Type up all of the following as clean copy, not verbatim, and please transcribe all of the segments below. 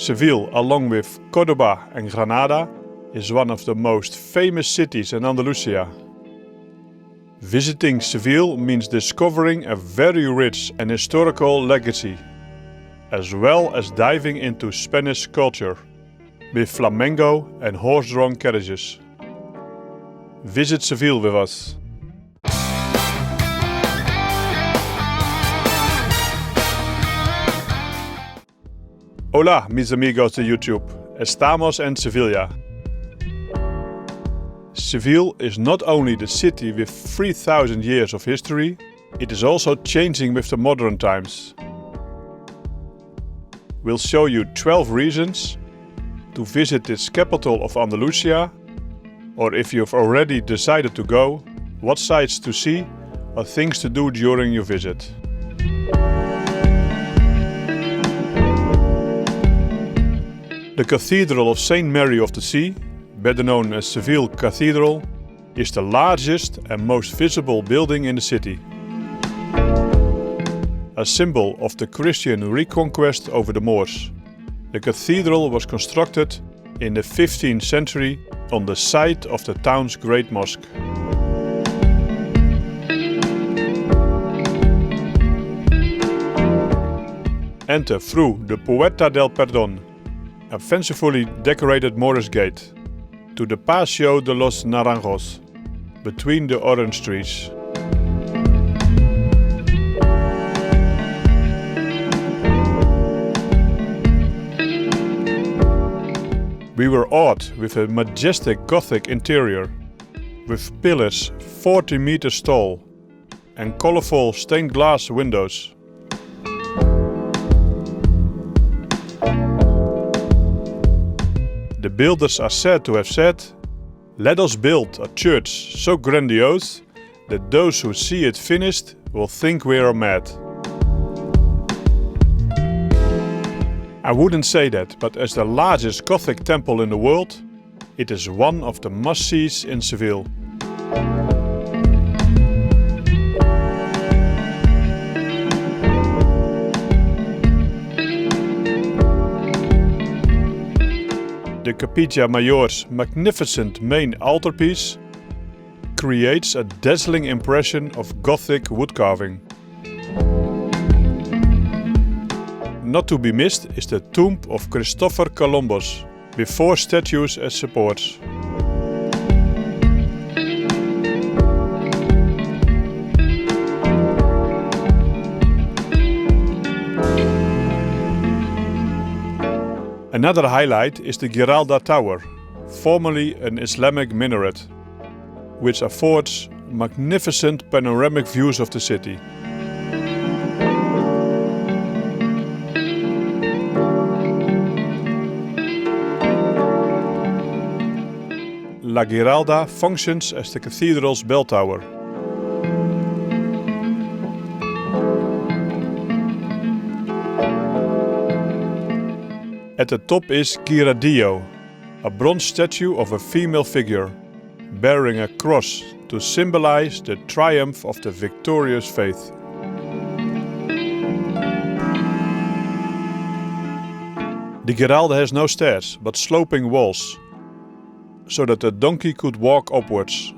Seville, along with Cordoba and Granada, is one of the most famous cities in Andalusia. Visiting Seville means discovering a very rich and historical legacy, as well as diving into Spanish culture, with flamenco and horse-drawn carriages. Visit Seville with us. Hola, mis amigos de YouTube. Estamos en Sevilla. Seville is not only the city with 3,000 years of history, it is also changing with the modern times. We'll show you 12 reasons to visit this capital of Andalusia, or if you've already decided to go, what sights to see or things to do during your visit. The Cathedral of St. Mary of the Sea, better known as Seville Cathedral, is the largest and most visible building in the city. A symbol of the Christian reconquest over the Moors, the cathedral was constructed in the 15th century on the site of the town's great mosque. Enter through the Puerta del Perdón, a fancifully decorated Moorish gate, to the Paseo de los Naranjos, between the orange trees. We were awed with a majestic Gothic interior, with pillars 40 meters tall and colorful stained glass windows. The builders are said to have said, "Let us build a church so grandiose that those who see it finished will think we are mad." I wouldn't say that, but as the largest Gothic temple in the world, it is one of the must-sees in Seville. The Capilla Mayor's magnificent main altarpiece creates a dazzling impression of Gothic wood carving. Not to be missed is the tomb of Christopher Columbus, with 4 statues as supports. Another highlight is the Giralda Tower, formerly an Islamic minaret, which affords magnificent panoramic views of the city. La Giralda functions as the cathedral's bell tower. At the top is Giradillo, a bronze statue of a female figure, bearing a cross to symbolize the triumph of the victorious faith. The Giralda has no stairs, but sloping walls, so that the donkey could walk upwards.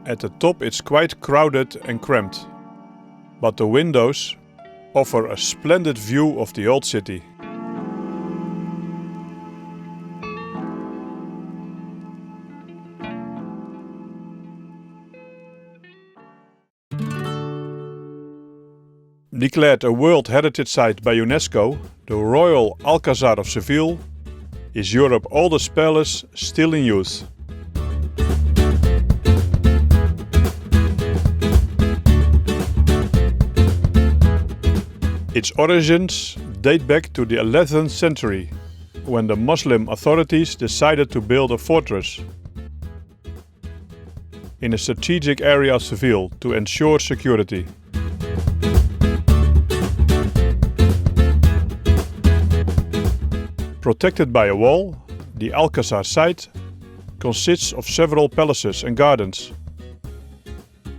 At the top it's quite crowded and cramped, but the windows offer a splendid view of the old city. Declared a World Heritage Site by UNESCO, the Royal Alcazar of Seville is Europe's oldest palace still in use. Its origins date back to the 11th century, when the Muslim authorities decided to build a fortress in a strategic area of Seville to ensure security. Protected by a wall, the Alcazar site consists of several palaces and gardens.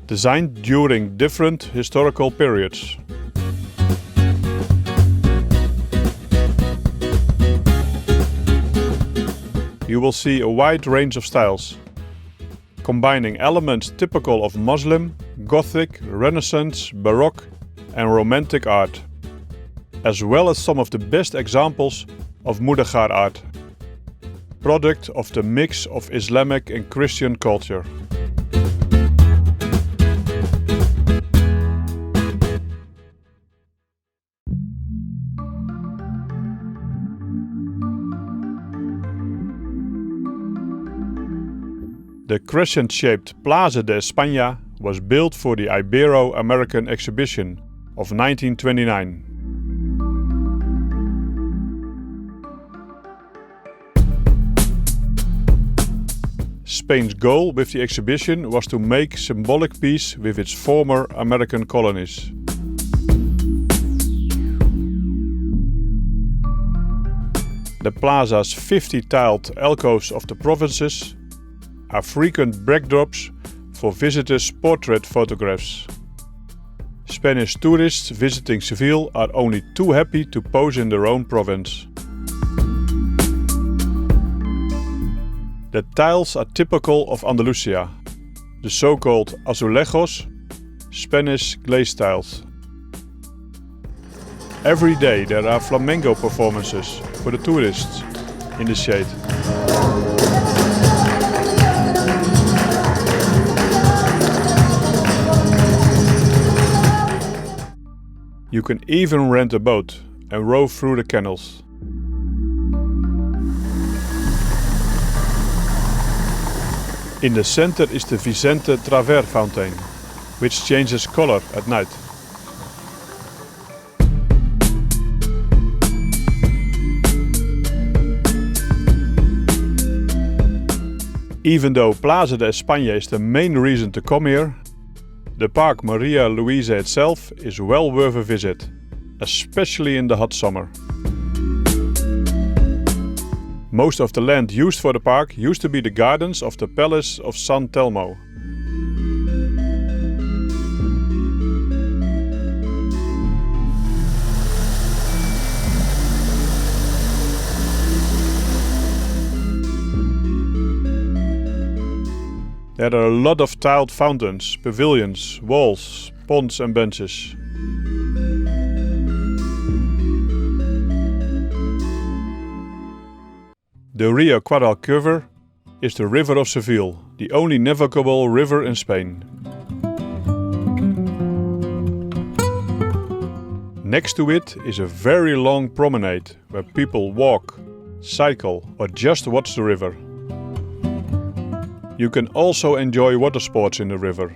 designed during different historical periods. You will see a wide range of styles, combining elements typical of Muslim, Gothic, Renaissance, Baroque and Romantic art, as well as some of the best examples of Mudejar art, product of the mix of Islamic and Christian culture. The crescent-shaped Plaza de España was built for the Ibero-American Exhibition of 1929. Spain's goal with the exhibition was to make symbolic peace with its former American colonies. The plaza's 50 tiled alcoves of the provinces are frequent backdrops for visitors' portrait photographs. Spanish tourists visiting Seville are only too happy to pose in their own province. The tiles are typical of Andalusia, the so-called azulejos, Spanish glaze tiles. Every day there are flamenco performances for the tourists in the shade. You can even rent a boat and row through the canals. In the center is the Vicente Traver fountain, which changes color at night. Even though Plaza de España is the main reason to come here, the Park Maria Luisa itself is well worth a visit, especially in the hot summer. Most of the land used for the park used to be the gardens of the Palace of San Telmo. There are a lot of tiled fountains, pavilions, walls, ponds and benches. The Rio Guadalquivir is the river of Seville, the only navigable river in Spain. Next to it is a very long promenade where people walk, cycle or just watch the river. You can also enjoy water sports in the river,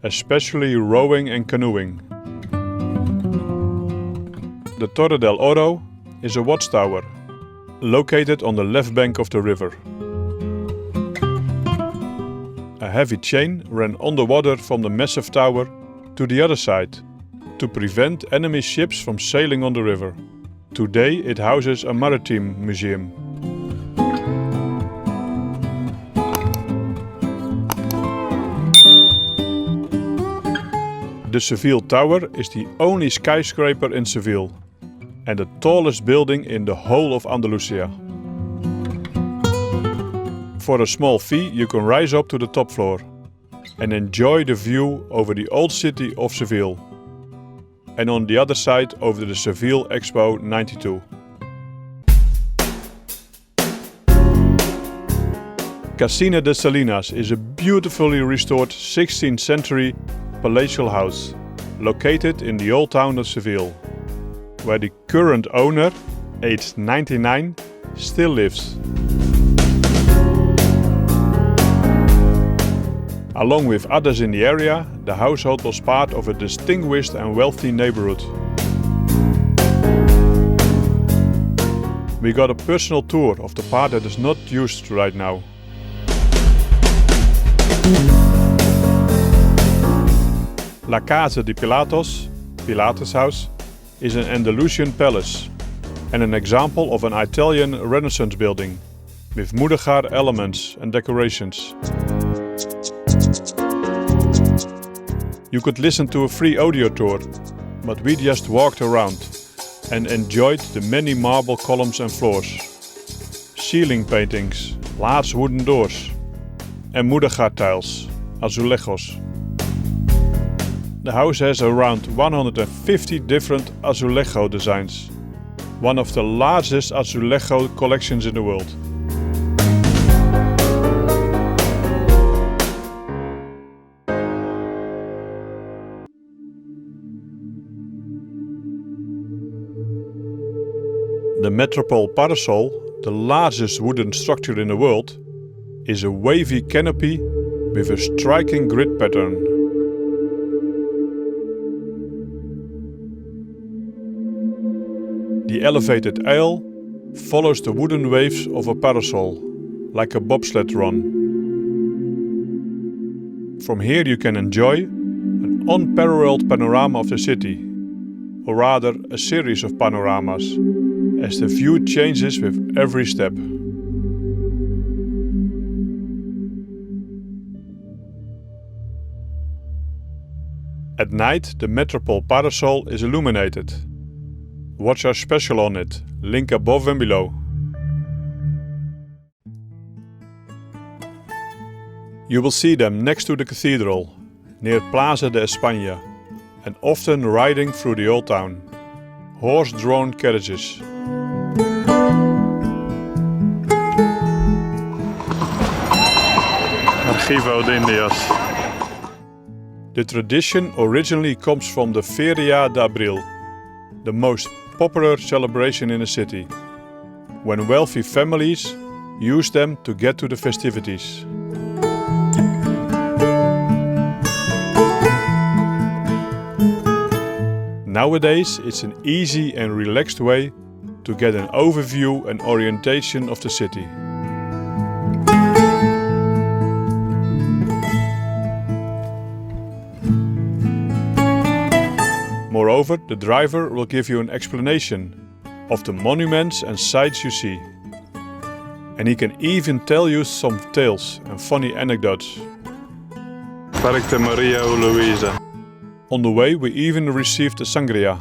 especially rowing and canoeing. The Torre del Oro is a watchtower, located on the left bank of the river. A heavy chain ran underwater from the massive tower to the other side to prevent enemy ships from sailing on the river. Today it houses a maritime museum. The Seville Tower is the only skyscraper in Seville and the tallest building in the whole of Andalusia. For a small fee you can rise up to the top floor and enjoy the view over the old city of Seville and on the other side over the Seville Expo 92. Casina de Salinas is a beautifully restored 16th century palatial house located in the old town of Seville, where the current owner, aged 99, still lives. Along with others in the area, the household was part of a distinguished and wealthy neighborhood. We got a personal tour of the part that is not used right now. La Casa de Pilatos, Pilatus House, is an Andalusian palace and an example of an Italian Renaissance building with Mudejar elements and decorations. You could listen to a free audio tour, but we just walked around and enjoyed the many marble columns and floors, ceiling paintings, large wooden doors, and mudéjar tiles, azulejos. The house has around 150 different azulejo designs, one of the largest azulejo collections in the world. The Metropole Parasol, the largest wooden structure in the world, is a wavy canopy with a striking grid pattern. The elevated aisle follows the wooden waves of a parasol, like a bobsled run. From here you can enjoy an unparalleled panorama of the city, or rather a series of panoramas, as the view changes with every step. At night, the Metropole Parasol is illuminated. Watch our special on it, link above and below. You will see them next to the cathedral, near Plaza de España, and often riding through the old town. Horse-drawn carriages. Archivo de Indias. The tradition originally comes from the Feria de Abril, the most popular celebration in the city, when wealthy families use them to get to the festivities. Nowadays, it's an easy and relaxed way to get an overview and orientation of the city. Moreover, the driver will give you an explanation of the monuments and sights you see. And he can even tell you some tales and funny anecdotes. Parque de Maria Luisa. On the way we even received a sangria.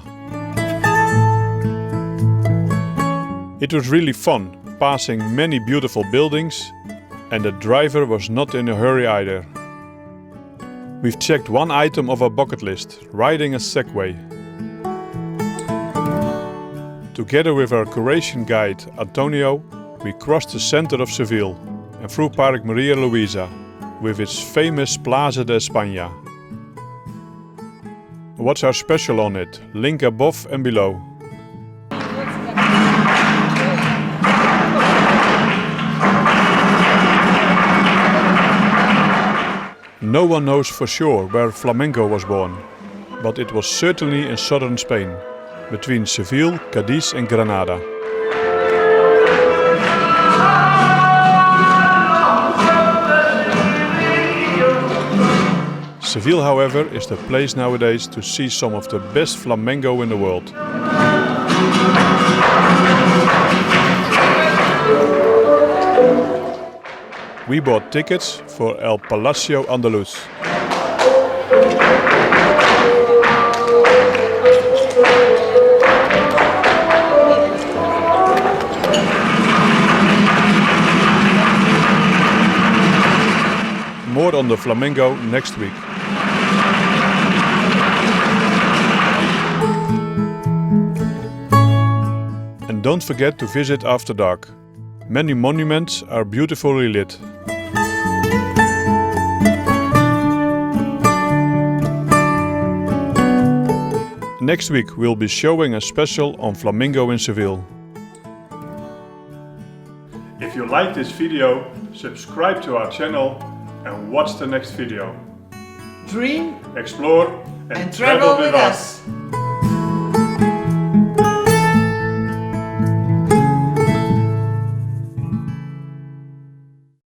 It was really fun, passing many beautiful buildings, and the driver was not in a hurry either. We've checked one item of our bucket list, riding a Segway. Together with our Croatian guide Antonio, we crossed the center of Seville and through Parque Maria Luisa, with its famous Plaza de España. Watch our special on it, link above and below. No one knows for sure where flamenco was born, but it was certainly in southern Spain, between Seville, Cadiz and Granada. Seville, however, is the place nowadays to see some of the best flamenco in the world. We bought tickets for El Palacio Andaluz. More on the flamenco next week. And don't forget to visit after dark. Many monuments are beautifully lit. Next week we'll be showing a special on flamenco in Seville. If you like this video, subscribe to our channel and watch the next video. Dream Explore and and travel with us.